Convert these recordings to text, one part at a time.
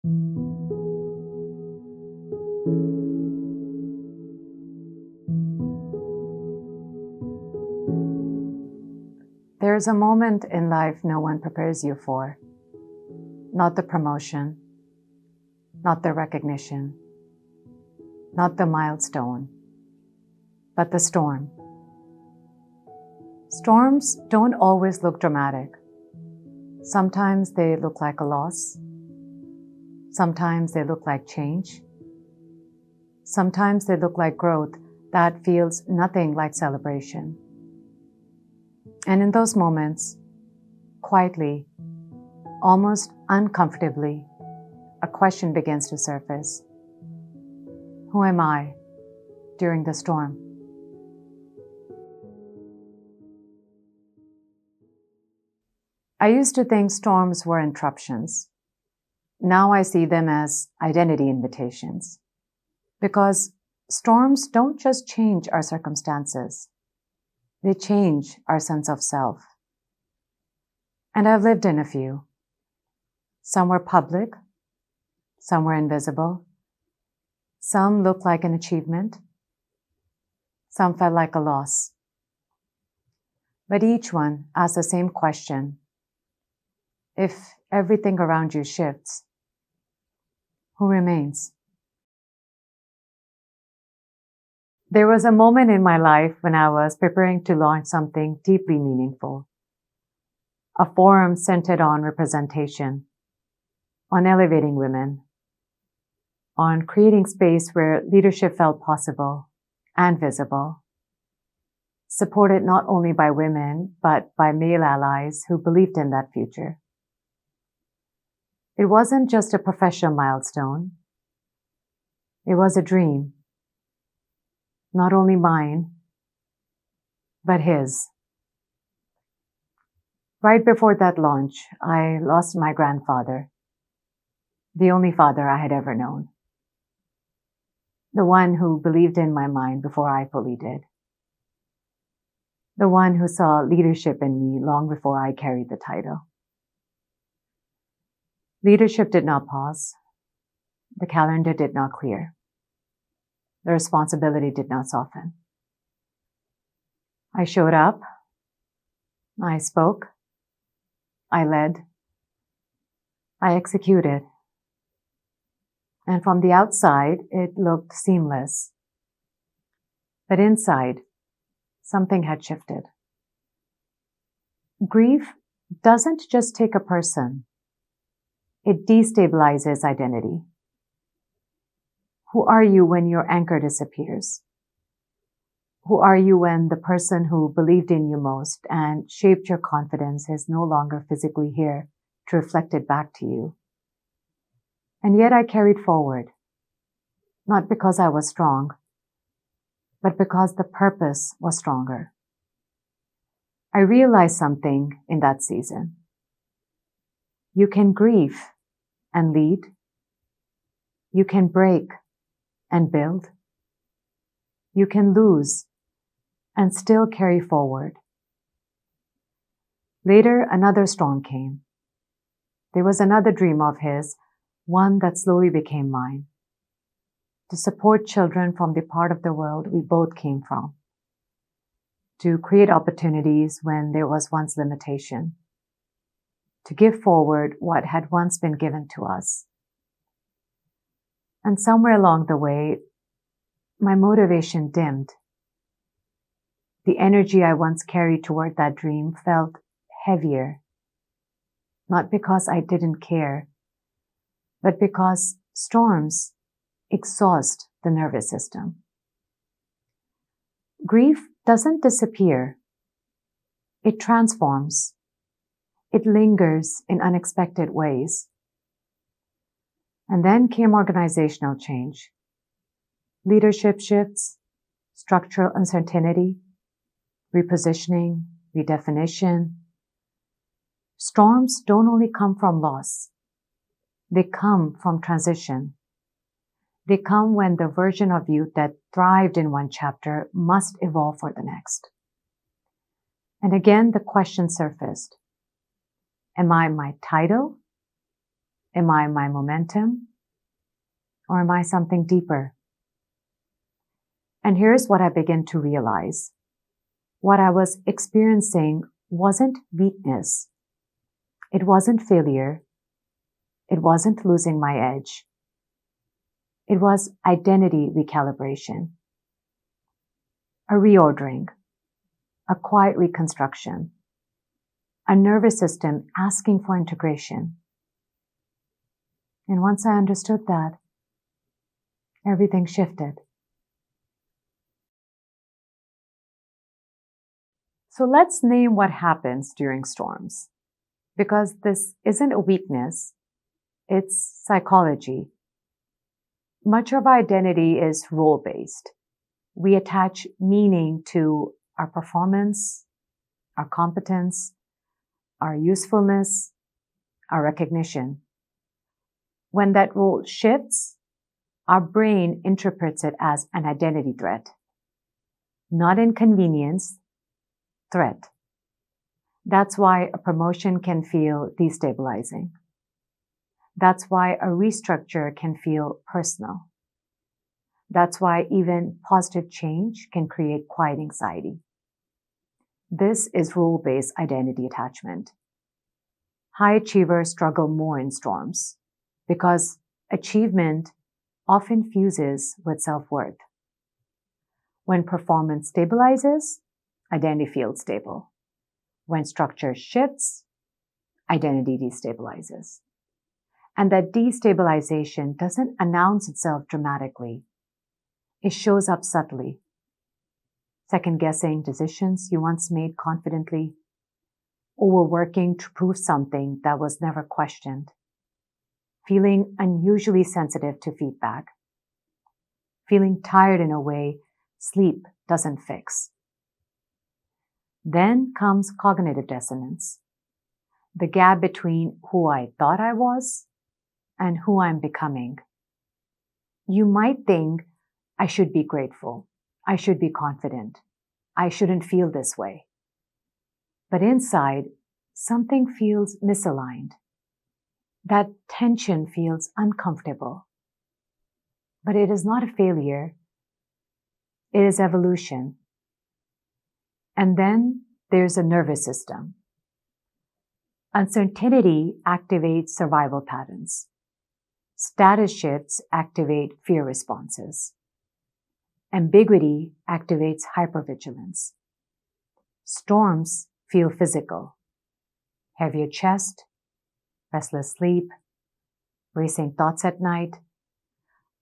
There's a moment in life no one prepares you for. Not the promotion, not the recognition, not the milestone, but the storm. Storms don't always look dramatic. Sometimes they look like a loss. Sometimes they look like change. Sometimes they look like growth that feels nothing like celebration. And in those moments, quietly, almost uncomfortably, a question begins to surface. Who am I during the storm? I used to think storms were interruptions. Now I see them as identity invitations. Because storms don't just change our circumstances. They change our sense of self. And I've lived in a few. Some were public, some were invisible, some looked like an achievement, some felt like a loss. But each one asked the same question. If everything around you shifts, who remains? There was a moment in my life when I was preparing to launch something deeply meaningful. A forum centered on representation, on elevating women, on creating space where leadership felt possible and visible, supported not only by women, but by male allies who believed in that future. It wasn't just a professional milestone. It was a dream. Not only mine, but his. Right before that launch, I lost my grandfather, the only father I had ever known. The one who believed in my mind before I fully did. The one who saw leadership in me long before I carried the title. Leadership did not pause. The calendar did not clear. The responsibility did not soften. I showed up. I spoke. I led. I executed. And from the outside, it looked seamless. But inside, something had shifted. Grief doesn't just take a person. It destabilizes identity. Who are you when your anchor disappears? Who are you when the person who believed in you most and shaped your confidence is no longer physically here to reflect it back to you? And yet I carried forward, not because I was strong, but because the purpose was stronger. I realized something in that season. You can grieve and lead. You can break and build. You can lose and still carry forward. Later, another storm came. There was another dream of his, one that slowly became mine. To support children from the part of the world we both came from. To create opportunities when there was once limitation. To give forward what had once been given to us. And somewhere along the way, my motivation dimmed. The energy I once carried toward that dream felt heavier. Not because I didn't care, but because storms exhaust the nervous system. Grief doesn't disappear. It transforms. It lingers in unexpected ways. And then came organizational change. Leadership shifts, structural uncertainty, repositioning, redefinition. Storms don't only come from loss. They come from transition. They come when the version of you that thrived in one chapter must evolve for the next. And again, the question surfaced. Am I my title? Am I my momentum? Or am I something deeper? And here's what I began to realize. What I was experiencing wasn't weakness. It wasn't failure. It wasn't losing my edge. It was identity recalibration, a reordering, a quiet reconstruction, a nervous system asking for integration. And once I understood that, everything shifted. So let's name what happens during storms, because this isn't a weakness, it's psychology. Much of our identity is role-based. We attach meaning to our performance, our competence, our usefulness, our recognition. When that role shifts, our brain interprets it as an identity threat. Not inconvenience, threat. That's why a promotion can feel destabilizing. That's why a restructure can feel personal. That's why even positive change can create quiet anxiety. This is role-based identity attachment. High achievers struggle more in storms because achievement often fuses with self-worth. When performance stabilizes, identity feels stable. When structure shifts, identity destabilizes. And that destabilization doesn't announce itself dramatically. It shows up subtly. Second-guessing decisions you once made confidently, overworking to prove something that was never questioned, feeling unusually sensitive to feedback, feeling tired in a way sleep doesn't fix. Then comes cognitive dissonance, the gap between who I thought I was and who I'm becoming. You might think, I should be grateful. I should be confident. I shouldn't feel this way. But inside, something feels misaligned. That tension feels uncomfortable. But it is not a failure. It is evolution. And then there's a nervous system. Uncertainty activates survival patterns. Status shifts activate fear responses. Ambiguity activates hypervigilance. Storms feel physical. Heavier chest, restless sleep, racing thoughts at night,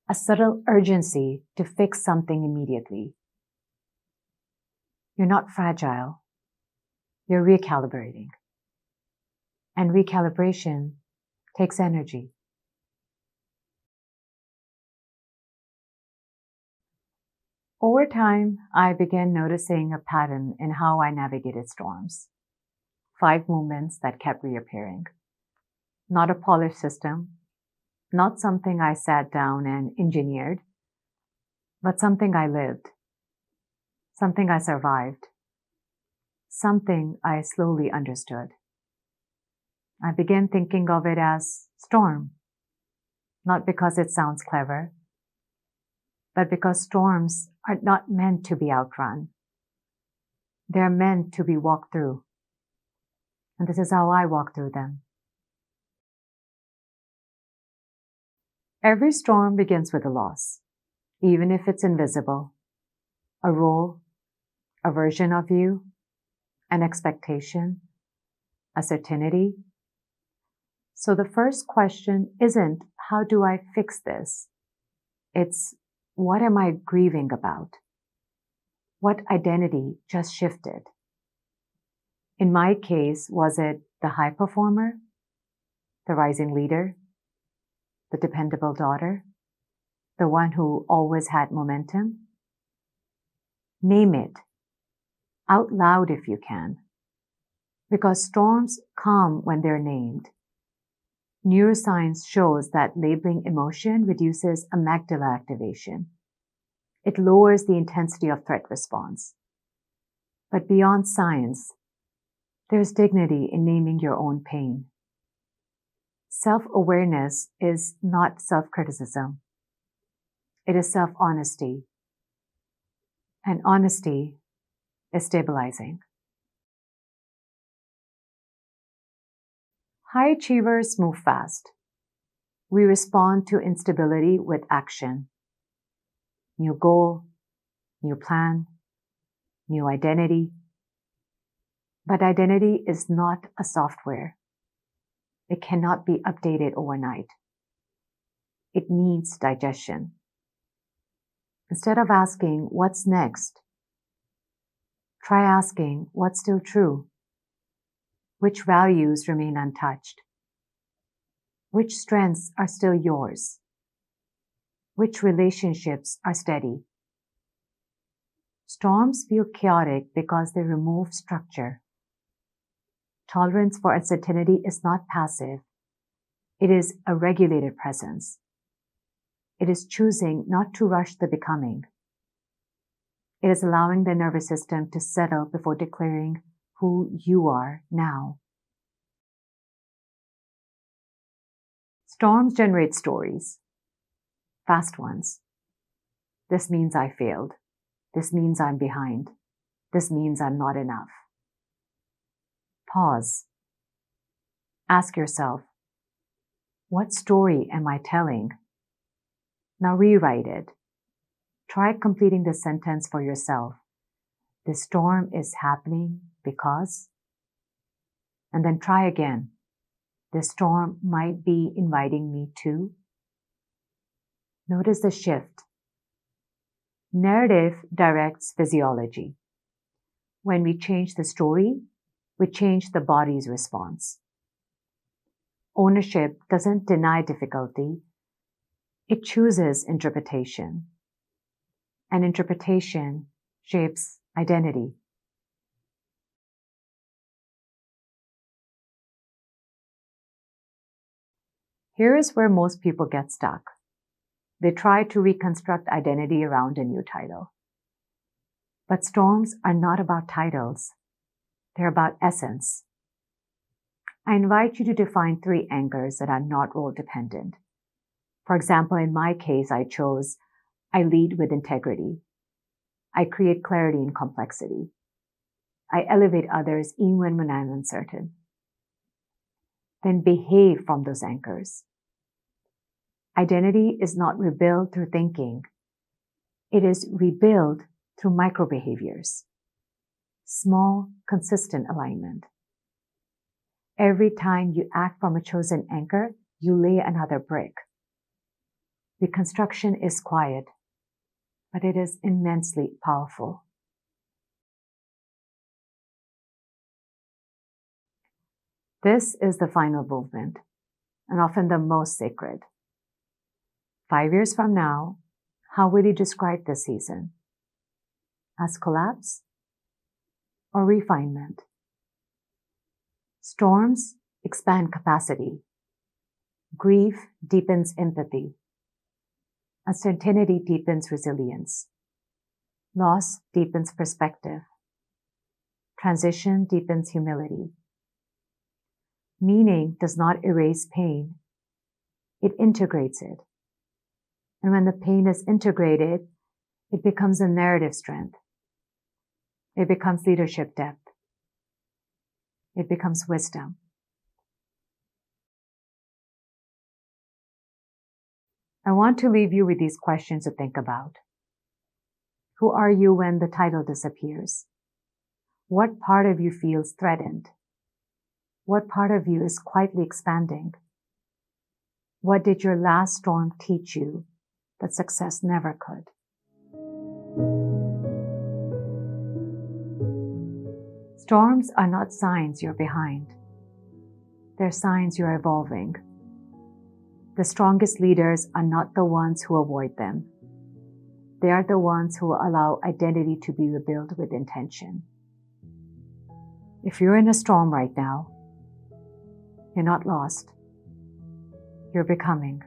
a subtle urgency to fix something immediately. You're not fragile. You're recalibrating. And recalibration takes energy. Over time, I began noticing a pattern in how I navigated storms. 5 movements that kept reappearing. Not a polished system, not something I sat down and engineered, but something I lived, something I survived, something I slowly understood. I began thinking of it as storm, not because it sounds clever, but because storms are not meant to be outrun. They're meant to be walked through. And this is how I walk through them. Every storm begins with a loss, even if it's invisible. A role, a version of you, an expectation, a certainty. So the first question isn't, how do I fix this? It's, what am I grieving about? What identity just shifted? In my case, was it the high performer, the rising leader, the dependable daughter, the one who always had momentum? Name it, out loud if you can, because storms come when they're named. Neuroscience shows that labeling emotion reduces amygdala activation. It lowers the intensity of threat response. But beyond science, there's dignity in naming your own pain. Self-awareness is not self-criticism. It is self-honesty. And honesty is stabilizing. High achievers move fast. We respond to instability with action. New goal, new plan, new identity. But identity is not a software. It cannot be updated overnight. It needs digestion. Instead of asking, what's next? Try asking, what's still true? Which values remain untouched? Which strengths are still yours? Which relationships are steady? Storms feel chaotic because they remove structure. Tolerance for uncertainty is not passive. It is a regulated presence. It is choosing not to rush the becoming. It is allowing the nervous system to settle before declaring who you are now. Storms generate stories, fast ones. This means I failed. This means I'm behind. This means I'm not enough. Pause. Ask yourself, what story am I telling? Now rewrite it. Try completing the sentence for yourself. This storm is happening because. And then try again. This storm might be inviting me to. Notice the shift. Narrative directs physiology. When we change the story, we change the body's response. Ownership doesn't deny difficulty. It chooses interpretation. And interpretation shapes identity. Here is where most people get stuck. They try to reconstruct identity around a new title. But storms are not about titles. They're about essence. I invite you to define 3 anchors that are not role dependent. For example, in my case, I chose I lead with integrity. I create clarity in complexity. I elevate others even when I'm uncertain. Then behave from those anchors. Identity is not rebuilt through thinking. It is rebuilt through micro-behaviors. Small, consistent alignment. Every time you act from a chosen anchor, you lay another brick. Reconstruction is quiet, but it is immensely powerful. This is the final movement, and often the most sacred. 5 years from now, how will you describe this season? As collapse or refinement? Storms expand capacity. Grief deepens empathy. Uncertainty deepens resilience. Loss deepens perspective. Transition deepens humility. Meaning does not erase pain. It integrates it. And when the pain is integrated, it becomes a narrative strength. It becomes leadership depth. It becomes wisdom. I want to leave you with these questions to think about. Who are you when the title disappears? What part of you feels threatened? What part of you is quietly expanding? What did your last storm teach you that success never could? Storms are not signs you're behind. They're signs you're evolving. The strongest leaders are not the ones who avoid them. They are the ones who allow identity to be rebuilt with intention. If you're in a storm right now, you're not lost. You're becoming.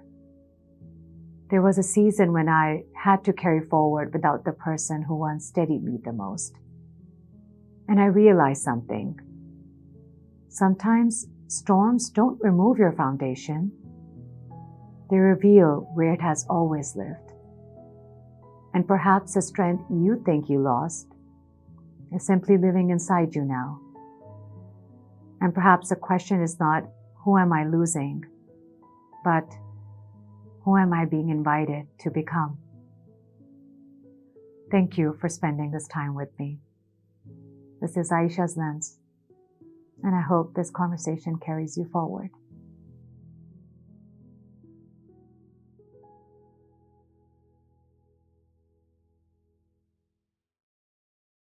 There was a season when I had to carry forward without the person who once steadied me the most. And I realized something. Sometimes Storms don't remove your foundation. They reveal where it has always lived. And perhaps the strength you think you lost is simply living inside you now. And perhaps the question is not, who am I losing? But who am I being invited to become? Thank you for spending this time with me. This is Ayesha's Lens, and I hope this conversation carries you forward.